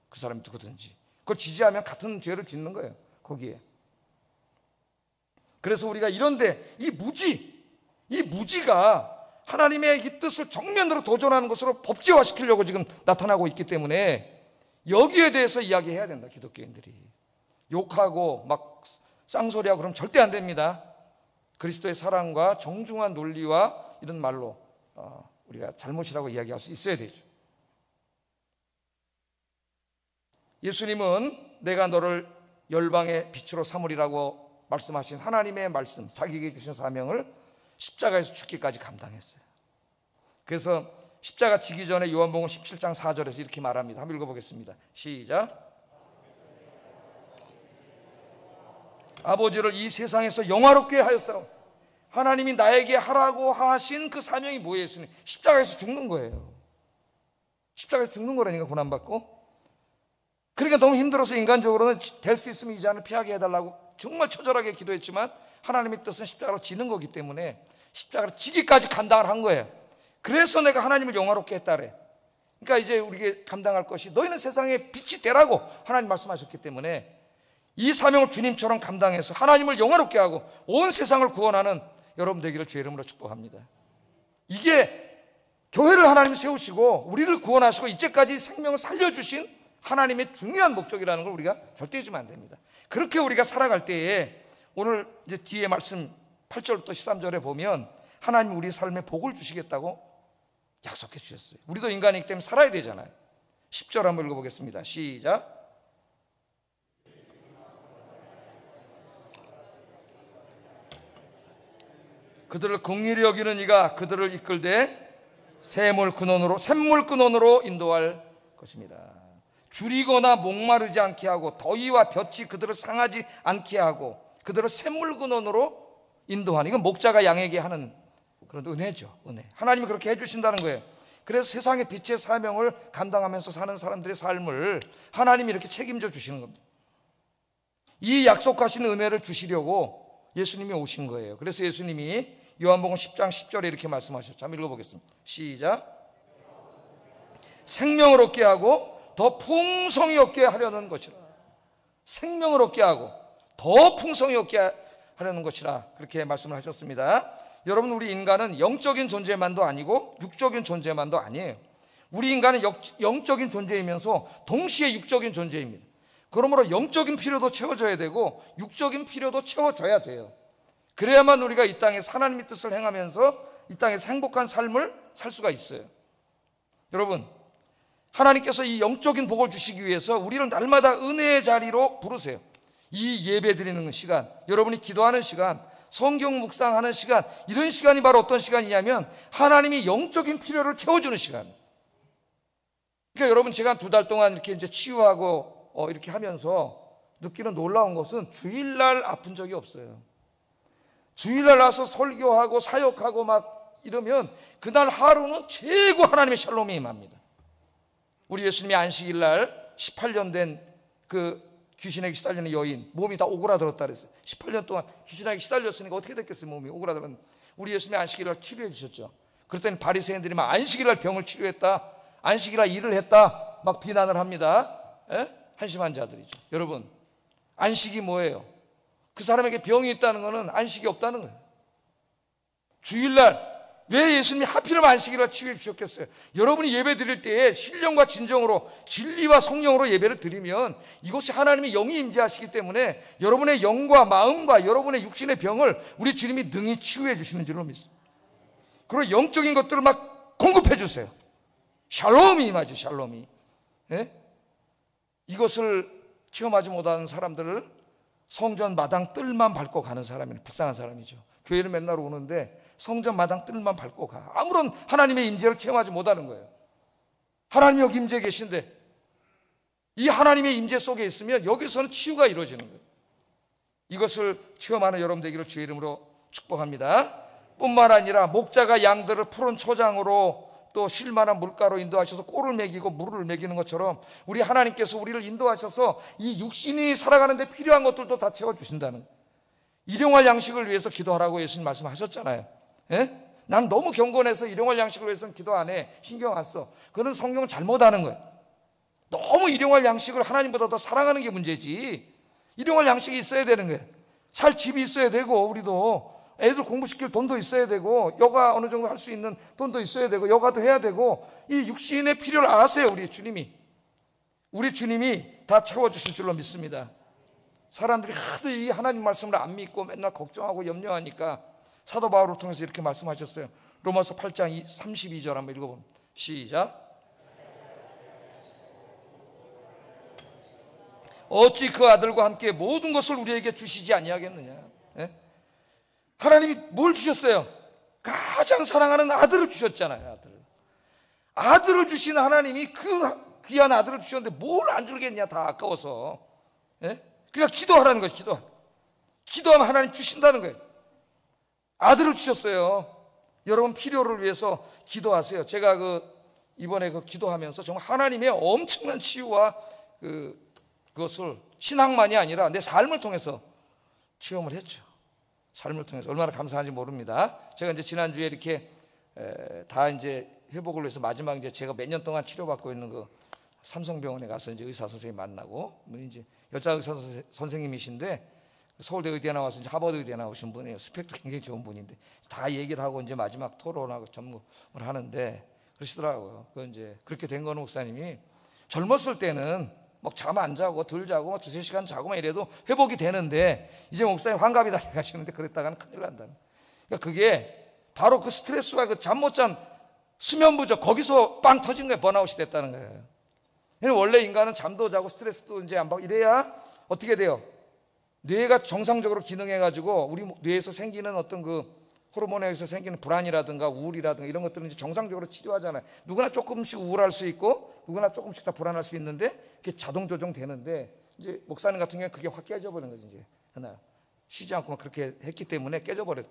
그 사람이 누구든지 그걸 지지하면 같은 죄를 짓는 거예요. 거기에. 그래서 우리가 이런데 이 무지가 하나님의 이 뜻을 정면으로 도전하는 것으로 법제화시키려고 지금 나타나고 있기 때문에 여기에 대해서 이야기해야 된다. 기독교인들이 욕하고 막 쌍소리하고 그러면 절대 안 됩니다. 그리스도의 사랑과 정중한 논리와 이런 말로 우리가 잘못이라고 이야기할 수 있어야 되죠. 예수님은 내가 너를 열방의 빛으로 삼으리라고 말씀하신 하나님의 말씀, 자기에게 주신 사명을 십자가에서 죽기까지 감당했어요. 그래서 십자가 지기 전에 요한복음 17장 4절에서 이렇게 말합니다. 한번 읽어보겠습니다. 시작. 아버지를 이 세상에서 영화롭게 하였사오. 하나님이 나에게 하라고 하신 그 사명이 뭐예요? 십자가에서 죽는 거예요. 십자가에서 죽는 거라니까, 고난받고. 그러니까 너무 힘들어서 인간적으로는 될 수 있으면 이 잔을 피하게 해달라고 정말 처절하게 기도했지만 하나님의 뜻은 십자가로 지는 거기 때문에 십자가로 지기까지 감당을 한 거예요. 그래서 내가 하나님을 영화롭게 했다래. 그러니까 이제 우리가 감당할 것이 너희는 세상에 빛이 되라고 하나님 말씀하셨기 때문에 이 사명을 주님처럼 감당해서 하나님을 영화롭게 하고 온 세상을 구원하는 여러분 되기를 주의 이름으로 축복합니다. 이게 교회를 하나님이 세우시고 우리를 구원하시고 이제까지 생명을 살려주신 하나님의 중요한 목적이라는 걸 우리가 절대 잊으면 안 됩니다. 그렇게 우리가 살아갈 때에 오늘 이제 뒤에 말씀 8절부터 13절에 보면 하나님이 우리 삶에 복을 주시겠다고 약속해 주셨어요. 우리도 인간이기 때문에 살아야 되잖아요. 10절 한번 읽어보겠습니다. 시작. 그들을 긍휼히 여기는 이가 그들을 이끌되 샘물 근원으로 인도할 것입니다. 줄이거나 목마르지 않게 하고 더위와 볕이 그들을 상하지 않게 하고 그들을 샘물 근원으로 인도하는, 이건 목자가 양에게 하는 그런 은혜죠. 은혜. 하나님이 그렇게 해주신다는 거예요. 그래서 세상의 빛의 사명을 감당하면서 사는 사람들의 삶을 하나님이 이렇게 책임져 주시는 겁니다. 이 약속하신 은혜를 주시려고 예수님이 오신 거예요. 그래서 예수님이 요한복음 10장 10절에 이렇게 말씀하셨죠. 한번 읽어보겠습니다. 시작. 생명을 얻게 하고 더 풍성히 얻게 하려는 것이라. 생명을 얻게 하고 더 풍성히 얻게 하려는 것이라, 그렇게 말씀을 하셨습니다. 여러분, 우리 인간은 영적인 존재만도 아니고 육적인 존재만도 아니에요. 우리 인간은 영적인 존재이면서 동시에 육적인 존재입니다. 그러므로 영적인 필요도 채워져야 되고 육적인 필요도 채워져야 돼요. 그래야만 우리가 이 땅에서 하나님의 뜻을 행하면서 이 땅에서 행복한 삶을 살 수가 있어요. 여러분, 하나님께서 이 영적인 복을 주시기 위해서 우리를 날마다 은혜의 자리로 부르세요. 이 예배 드리는 시간, 여러분이 기도하는 시간, 성경 묵상하는 시간, 이런 시간이 바로 어떤 시간이냐면 하나님이 영적인 필요를 채워주는 시간. 그러니까 여러분, 제가 2달 동안 이렇게 이제 치유하고 이렇게 하면서 느끼는 놀라운 것은 주일날 아픈 적이 없어요. 주일날 와서 설교하고 사역하고 막 이러면 그날 하루는 최고 하나님의 샬롬이 임합니다. 우리 예수님이 안식일날 18년 된 그 귀신에게 시달리는 여인, 몸이 다 오그라들었다 그랬어요. 18년 동안 귀신에게 시달렸으니까 어떻게 됐겠어요? 몸이 오그라들었는데 우리 예수님이 안식일날 치료해 주셨죠. 그랬더니 바리새인들이 막 안식일날 병을 치료했다, 안식일날 일을 했다 막 비난을 합니다. 한심한 자들이죠. 여러분, 안식이 뭐예요? 그 사람에게 병이 있다는 것은 안식이 없다는 거예요. 주일날 왜 예수님이 하필이면 안식일날 치유해 주셨겠어요? 여러분이 예배 드릴 때에 신령과 진정으로 진리와 성령으로 예배를 드리면 이곳에 하나님의 영이 임재하시기 때문에 여러분의 영과 마음과 여러분의 육신의 병을 우리 주님이 능히 치유해 주시는 줄로 믿습니다. 그리고 영적인 것들을 막 공급해 주세요. 샬롬이 임하죠. 샬롬이. 이것을 체험하지 못하는 사람들을 성전 마당 뜰만 밟고 가는 사람이에요. 불쌍한 사람이죠. 교회는 맨날 오는데 성전 마당 뜰만 밟고 가. 아무런 하나님의 임재를 체험하지 못하는 거예요. 하나님이 여기 임재해 계신데 이 하나님의 임재 속에 있으면 여기서는 치유가 이루어지는 거예요. 이것을 체험하는 여러분 되기를 주의 이름으로 축복합니다. 뿐만 아니라 목자가 양들을 푸른 초장으로 또 쉴만한 물가로 인도하셔서 꼴을 먹이고 물을 먹이는 것처럼 우리 하나님께서 우리를 인도하셔서 이 육신이 살아가는 데 필요한 것들도 다 채워주신다는, 일용할 양식을 위해서 기도하라고 예수님 말씀하셨잖아요. 난 너무 경건해서 일용할 양식을 위해서는 기도 안 해, 신경 안 써. 그는 성경을 잘못하는 거예요. 너무 일용할 양식을 하나님보다 더 사랑하는 게 문제지. 일용할 양식이 있어야 되는 거예요. 살 집이 있어야 되고, 우리도 애들 공부시킬 돈도 있어야 되고, 여가 어느 정도 할 수 있는 돈도 있어야 되고, 여가도 해야 되고, 이 육신의 필요를 아세요. 우리 주님이 다 채워주실 줄로 믿습니다. 사람들이 하도 이 하나님 말씀을 안 믿고 맨날 걱정하고 염려하니까 사도 바울을 통해서 이렇게 말씀하셨어요. 로마서 8장 32절 한번 읽어봅니다. 시작. 어찌 그 아들과 함께 모든 것을 우리에게 주시지 아니하겠느냐. 하나님이 뭘 주셨어요? 가장 사랑하는 아들을 주셨잖아요. 아들을 주신 하나님이 그 귀한 아들을 주셨는데 뭘 안 주겠냐. 다 아까워서. 그러니까 기도하라는 거죠. 기도하면 하나님 주신다는 거예요. 아들을 주셨어요. 여러분 필요를 위해서 기도하세요. 제가 이번에 기도하면서 정말 하나님의 엄청난 치유와 그것을 신앙만이 아니라 내 삶을 통해서 체험을 했죠. 삶을 통해서 얼마나 감사한지 모릅니다. 제가 이제 지난주에 이렇게 다 이제 회복을 위해서 마지막 이제 제가 몇 년 동안 치료받고 있는 그 삼성병원에 가서 이제 의사 선생님 만나고, 이제 여자 의사 선생님이신데 서울대 의대에 나와서 이제 하버드 의대에 나오신 분이에요. 스펙도 굉장히 좋은 분인데 다 얘기를 하고 이제 마지막 토론하고 점검을 하는데 그러시더라고요. 이제 그렇게 된 거는 목사님이 젊었을 때는 막 잠 안 자고 덜 자고 막 2-3시간 자고 막 이래도 회복이 되는데 이제 목사님 환갑이 다 돼가시는데 그랬다가는 큰일 난다는. 그러니까 그게 바로 그 스트레스와 그 잠 못 잔 수면 부족, 거기서 빵 터진 거예요. 번아웃이 됐다는 거예요. 원래 인간은 잠도 자고 스트레스도 이제 안 받고 이래야 어떻게 돼요? 뇌가 정상적으로 기능해가지고 우리 뇌에서 생기는 어떤 그 호르몬에서 생기는 불안이라든가 우울이라든가 이런 것들은 이제 정상적으로 치료하잖아요. 누구나 조금씩 우울할 수 있고 누구나 조금씩 다 불안할 수 있는데 그게 자동 조정되는데 이제 목사님 같은 경우에 그게 확 깨져버린 거지. 이제 그날 쉬지 않고 막 그렇게 했기 때문에 깨져버렸.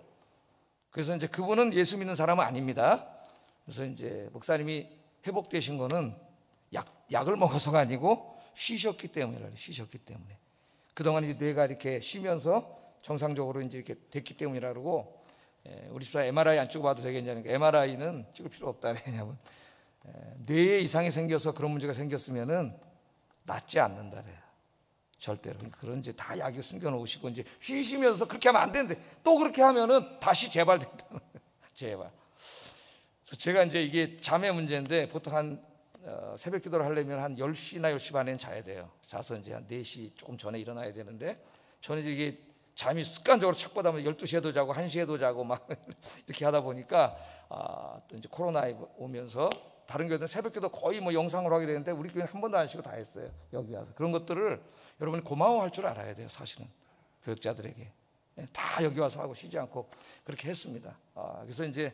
그래서 이제 그분은 예수 믿는 사람은 아닙니다. 그래서 이제 목사님이 회복되신 거는 약을 먹어서가 아니고 쉬셨기 때문에. 그동안 이제 뇌가 이렇게 쉬면서 정상적으로 이제 이렇게 됐기 때문이라 그러고, 우리 집사 MRI 안 찍어봐도 되겠냐니까 MRI는 찍을 필요 없다. 왜냐면 뇌에 이상이 생겨서 그런 문제가 생겼으면은 낫지 않는다래요. 절대로. 그런 이제 다 약을 숨겨놓으시고 이제 쉬시면서 그렇게 하면 안 되는데 또 그렇게 하면은 다시 재발된다는 거예요. 재발. 그래서 제가 이제 이게 잠의 문제인데 보통 한 새벽 기도를 하려면 한 10시나 10시 반에는 자야 돼요. 자서 이제 한 4시 조금 전에 일어나야 되는데, 저는 이게 잠이 습관적으로 착보다 보면 12시에도 자고 1시에도 자고 막 이렇게 하다 보니까 또 이제 코로나에 오면서 다른 교회들은 새벽 기도 거의 뭐 영상으로 하게 되는데, 우리 교회는 한 번도 안 쉬고 다 했어요. 여기 와서. 그런 것들을 여러분이 고마워할 줄 알아야 돼요. 사실은 교육자들에게 다 여기 와서 하고 쉬지 않고 그렇게 했습니다. 그래서 이제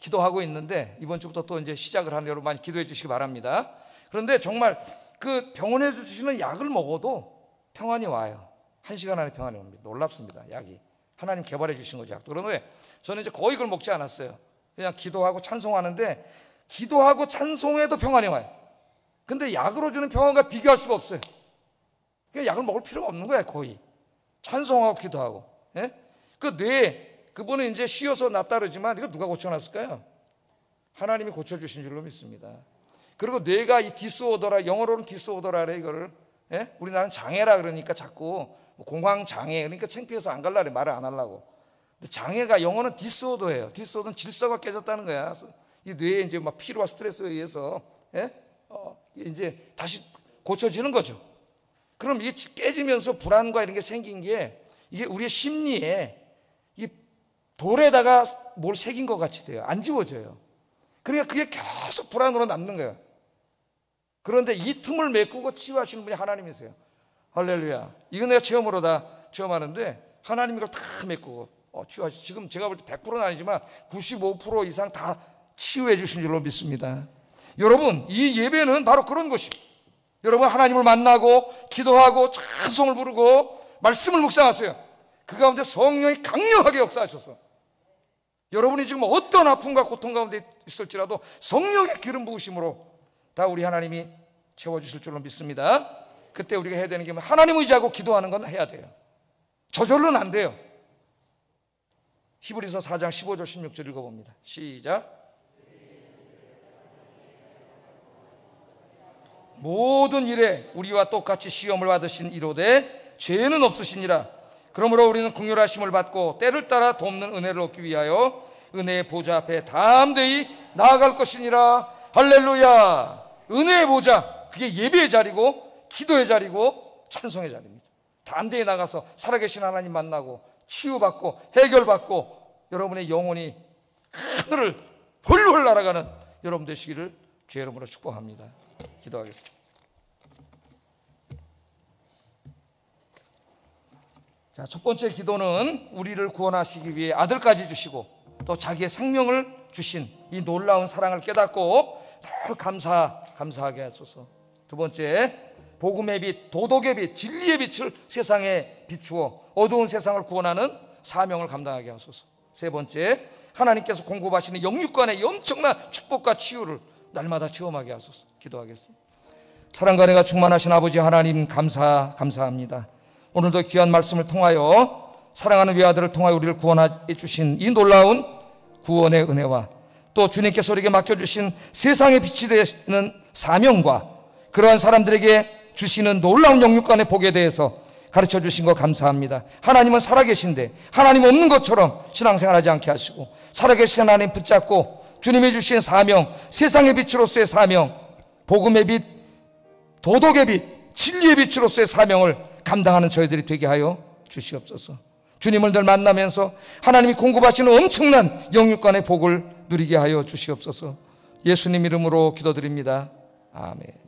기도하고 있는데, 이번 주부터 또 이제 시작을 하는 여러분 많이 기도해 주시기 바랍니다. 그런데 정말 그 병원에서 주시는 약을 먹어도 평안이 와요. 1시간 안에 평안이 옵니다. 놀랍습니다. 약이 하나님 개발해 주신 거죠. 그런데 저는 이제 거의 그걸 먹지 않았어요. 그냥 기도하고 찬송하는데, 기도하고 찬송해도 평안이 와요. 근데 약으로 주는 평안과 비교할 수가 없어요. 그러니까 약을 먹을 필요가 없는 거야. 거의 찬송하고 기도하고. 그 뇌, 그분은 이제 쉬어서 낫다 그러지만 이거 누가 고쳐놨을까요? 하나님이 고쳐주신 줄로 믿습니다. 그리고 뇌가 이 디스오더라, 영어로는 디스오더라래 이거를. 우리나라는 장애라 그러니까 자꾸 공황장애, 그러니까 창피해서 안 갈라 그래. 말을 안 하려고. 근데 장애가 영어는 디스오더예요. 디스오더는 질서가 깨졌다는 거야. 이 뇌에 이제 막 피로와 스트레스에 의해서 이제 다시 고쳐지는 거죠. 그럼 이게 깨지면서 불안과 이런 게 생긴 게, 이게 우리의 심리에 이 돌에다가 뭘 새긴 것 같이 돼요. 안 지워져요. 그러니까 그게 계속 불안으로 남는 거예요. 그런데 이 틈을 메꾸고 치유하시는 분이 하나님이세요. 할렐루야. 이건 내가 체험으로 다 체험하는데, 하나님이 이걸 다 메꾸고 치유하시. 지금 제가 볼 때 100%는 아니지만 95% 이상 다 치유해 주신 줄로 믿습니다. 여러분, 이 예배는 바로 그런 것이, 여러분 하나님을 만나고 기도하고 찬송을 부르고 말씀을 묵상하세요. 그 가운데 성령이 강력하게 역사하셔서, 여러분이 지금 어떤 아픔과 고통 가운데 있을지라도 성령의 기름 부으심으로 다 우리 하나님이 채워주실 줄로 믿습니다. 그때 우리가 해야 되는 게 하나님 의지하고 기도하는 건 해야 돼요. 저절로는 안 돼요. 히브리서 4장 15절 16절 읽어봅니다. 시작. 모든 일에 우리와 똑같이 시험을 받으신 이로되 죄는 없으시니라. 그러므로 우리는 긍휼하심을 받고 때를 따라 돕는 은혜를 얻기 위하여 은혜의 보좌 앞에 담대히 나아갈 것이니라. 할렐루야. 은혜의 보좌, 그게 예배의 자리고 기도의 자리고 찬송의 자리입니다. 담대히 나가서 살아계신 하나님 만나고 치유받고 해결받고 여러분의 영혼이 하늘을 훌훌 날아가는 여러분 되시기를 주의 이름으로 축복합니다. 기도하겠습니다. 자, 첫 번째 기도는 우리를 구원하시기 위해 아들까지 주시고 또 자기의 생명을 주신 이 놀라운 사랑을 깨닫고 늘 감사하게 하소서. 두 번째, 복음의 빛, 도덕의 빛, 진리의 빛을 세상에 비추어 어두운 세상을 구원하는 사명을 감당하게 하소서. 세 번째, 하나님께서 공급하시는 영육간의 엄청난 축복과 치유를 날마다 체험하게 하소서. 기도하겠습니다. 사랑과 은혜가 충만하신 아버지 하나님, 감사합니다. 오늘도 귀한 말씀을 통하여 사랑하는 외아들을 통하여 우리를 구원해 주신 이 놀라운 구원의 은혜와 또 주님께서 우리에게 맡겨주신 세상의 빛이 되는 사명과 그러한 사람들에게 주시는 놀라운 영육간의 복에 대해서 가르쳐 주신 거 감사합니다. 하나님은 살아계신데 하나님 없는 것처럼 신앙생활하지 않게 하시고 살아계신 하나님 붙잡고 주님이 주신 사명, 세상의 빛으로서의 사명, 복음의 빛, 도덕의 빛, 진리의 빛으로서의 사명을 감당하는 저희들이 되게 하여 주시옵소서. 주님을 늘 만나면서 하나님이 공급하시는 엄청난 영육간의 복을 누리게 하여 주시옵소서. 예수님 이름으로 기도드립니다. 아멘.